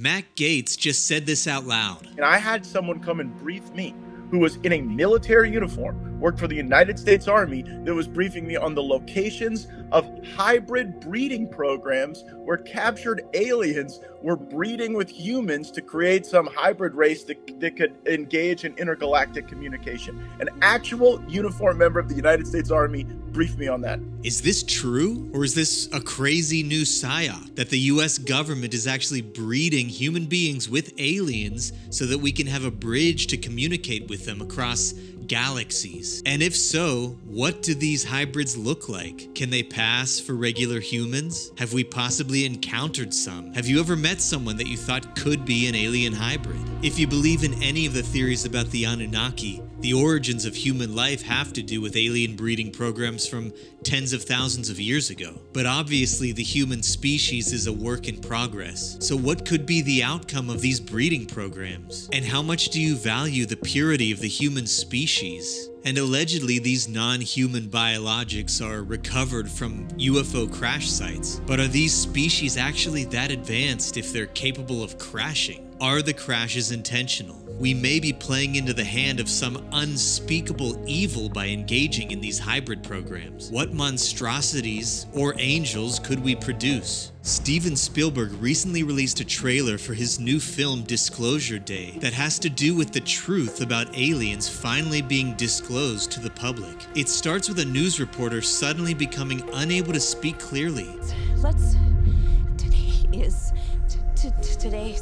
Matt Gaetz just said this out loud. And I had someone come and brief me who was in a military uniform, worked for the United States Army, that was briefing me on the locations of hybrid breeding programs where captured aliens were breeding with humans to create some hybrid race that could engage in intergalactic communication. An actual uniformed member of the United States Army briefed me on that. Is this true? Or is this a crazy new psyop that the US government is actually breeding human beings with aliens so that we can have a bridge to communicate with them across galaxies? And if so, what do these hybrids look like? Can they pass for regular humans? Have we possibly encountered some? Have you ever met someone that you thought could be an alien hybrid? If you believe in any of the theories about the Anunnaki, the origins of human life have to do with alien breeding programs from tens of thousands of years ago. But obviously the human species is a work in progress. So what could be the outcome of these breeding programs? And how much do you value the purity of the human species? And allegedly these non-human biologics are recovered from UFO crash sites. But are these species actually that advanced if they're capable of crashing? Are the crashes intentional? We may be playing into the hand of some unspeakable evil by engaging in these hybrid programs. What monstrosities or angels could we produce? Steven Spielberg recently released a trailer for his new film Disclosure Day that has to do with the truth about aliens finally being disclosed to the public. It starts with a news reporter suddenly becoming unable to speak clearly.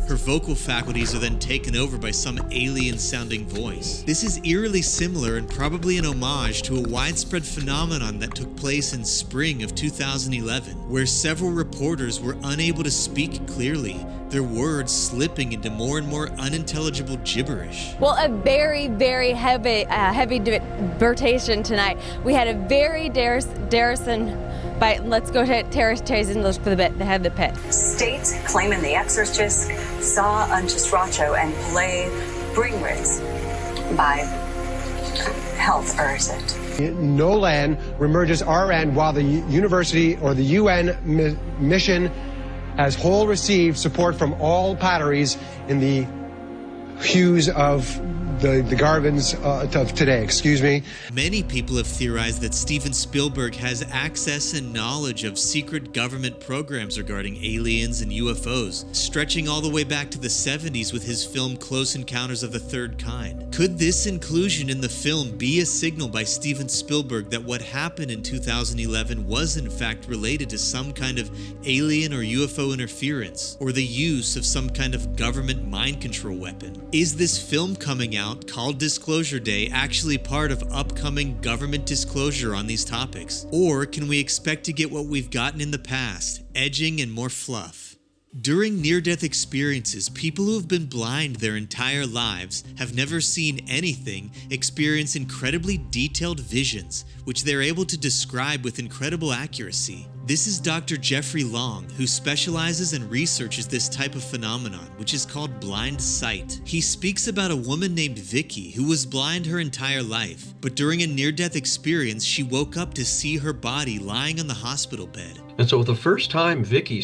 Her vocal faculties are then taken over by some alien-sounding voice. This is eerily similar and probably an homage to a widespread phenomenon that took place in spring of 2011, where several reporters were unable to speak clearly, their words slipping into more and more unintelligible gibberish. Well, a very, very heavy debatation tonight. We had a very Darrison. But let's go to Terrace and look for the bit. They have the pit. States claiming the exorcist saw unjust Racho and played Bringritz by health, or is it? No land remerges RN while the university or the UN mission as whole received support from all parties in the hues of the Garvins of today, excuse me. Many people have theorized that Steven Spielberg has access and knowledge of secret government programs regarding aliens and UFOs, stretching all the way back to the 70s with his film Close Encounters of the Third Kind. Could this inclusion in the film be a signal by Steven Spielberg that what happened in 2011 was in fact related to some kind of alien or UFO interference, or the use of some kind of government mind control weapon? Is this film coming out called Disclosure Day actually part of upcoming government disclosure on these topics? Or can we expect to get what we've gotten in the past, edging and more fluff? During near-death experiences, people who have been blind their entire lives, have never seen anything, experience incredibly detailed visions, which they're able to describe with incredible accuracy. This is Dr. Jeffrey Long, who specializes and researches this type of phenomenon, which is called blind sight. He speaks about a woman named Vicky who was blind her entire life, but during a near-death experience, she woke up to see her body lying on the hospital bed. And so the first time Vicky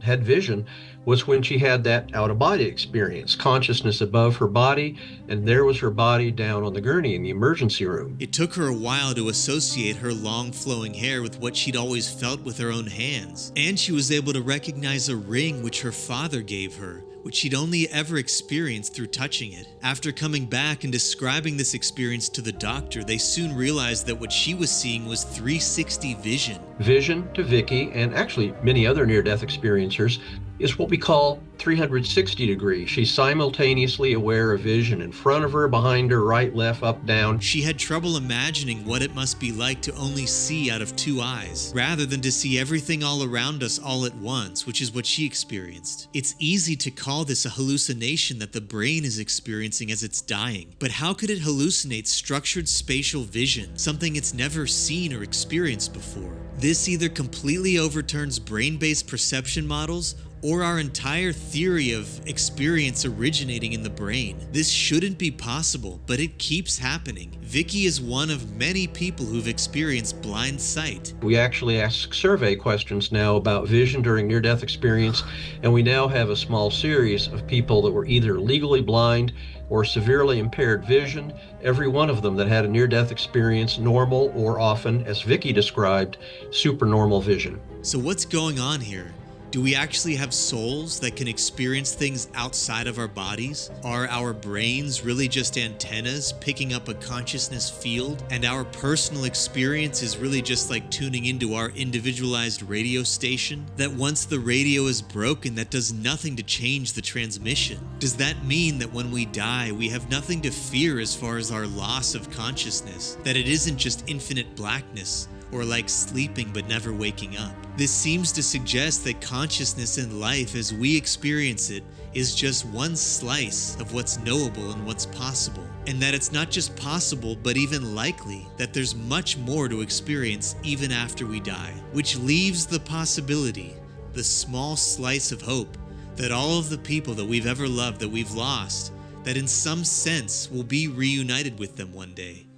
had vision, was when she had that out-of-body experience, consciousness above her body, and there was her body down on the gurney in the emergency room. It took her a while to associate her long flowing hair with what she'd always felt with her own hands, and she was able to recognize a ring which her father gave her, which she'd only ever experienced through touching it. After coming back and describing this experience to the doctor, they soon realized that what she was seeing was 360 vision. Vision to Vicky, and actually many other near-death experiencers, is what we call 360 degree. She's simultaneously aware of vision in front of her, behind her, right, left, up, down. She had trouble imagining what it must be like to only see out of two eyes, rather than to see everything all around us all at once, which is what she experienced. It's easy to call this a hallucination that the brain is experiencing as it's dying, but how could it hallucinate structured spatial vision, something it's never seen or experienced before? This either completely overturns brain-based perception models, or our entire theory of experience originating in the brain. This shouldn't be possible, but it keeps happening. Vicky is one of many people who've experienced blind sight. We actually ask survey questions now about vision during near-death experience, and we now have a small series of people that were either legally blind or severely impaired vision, every one of them that had a near-death experience, normal or often, as Vicky described, supernormal vision. So what's going on here? Do we actually have souls that can experience things outside of our bodies? Are our brains really just antennas picking up a consciousness field? And our personal experience is really just like tuning into our individualized radio station? That once the radio is broken, that does nothing to change the transmission? Does that mean that when we die, we have nothing to fear as far as our loss of consciousness? That it isn't just infinite blackness, or like sleeping but never waking up? This seems to suggest that consciousness in life as we experience it is just one slice of what's knowable and what's possible. And that it's not just possible, but even likely that there's much more to experience even after we die. Which leaves the possibility, the small slice of hope, that all of the people that we've ever loved, that we've lost, that in some sense will be reunited with them one day.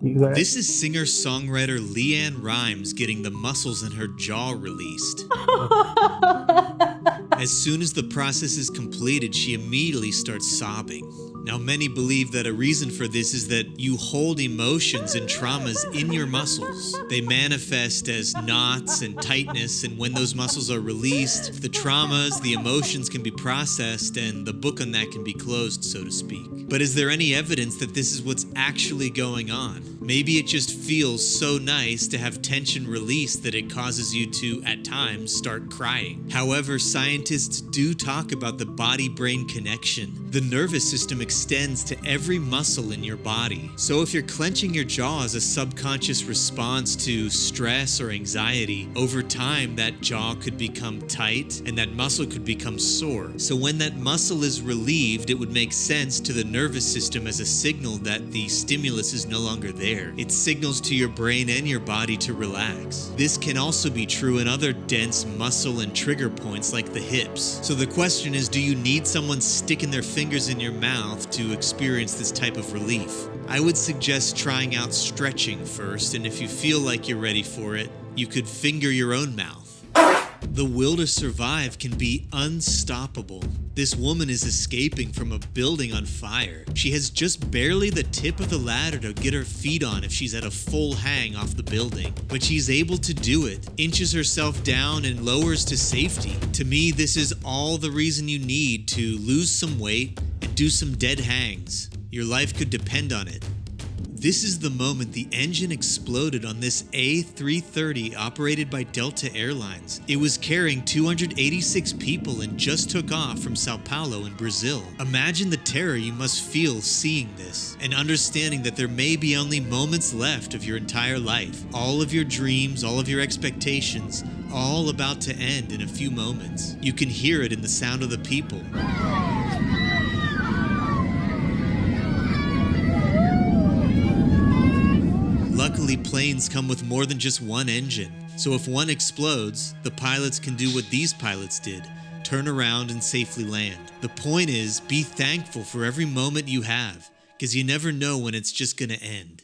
This is singer-songwriter Leanne Rimes getting the muscles in her jaw released. As soon as the process is completed, she immediately starts sobbing. Now, many believe that a reason for this is that you hold emotions and traumas in your muscles. They manifest as knots and tightness, and when those muscles are released, the traumas, the emotions can be processed, and the book on that can be closed, so to speak. But is there any evidence that this is what's actually going on? Maybe it just feels so nice to have tension released that it causes you to, at times, start crying. However, scientists do talk about the body-brain connection. The nervous system extends to every muscle in your body. So if you're clenching your jaw as a subconscious response to stress or anxiety, over time that jaw could become tight and that muscle could become sore. So when that muscle is relieved, it would make sense to the nervous system as a signal that the stimulus is no longer there. It signals to your brain and your body to relax. This can also be true in other dense muscle and trigger points like the hips. So the question is, do you need someone sticking their fingers in your mouth to experience this type of relief? I would suggest trying out stretching first, and if you feel like you're ready for it, you could finger your own mouth. The will to survive can be unstoppable. This woman is escaping from a building on fire. She has just barely the tip of the ladder to get her feet on if she's at a full hang off the building. But she's able to do it, inches herself down and lowers to safety. To me, this is all the reason you need to lose some weight and do some dead hangs. Your life could depend on it. This is the moment the engine exploded on this A330 operated by Delta Airlines. It was carrying 286 people and just took off from Sao Paulo in Brazil. Imagine the terror you must feel seeing this and understanding that there may be only moments left of your entire life. All of your dreams, all of your expectations, all about to end in a few moments. You can hear it in the sound of the people. Luckily, planes come with more than just one engine. So if one explodes, the pilots can do what these pilots did, turn around and safely land. The point is, be thankful for every moment you have, because you never know when it's just gonna end.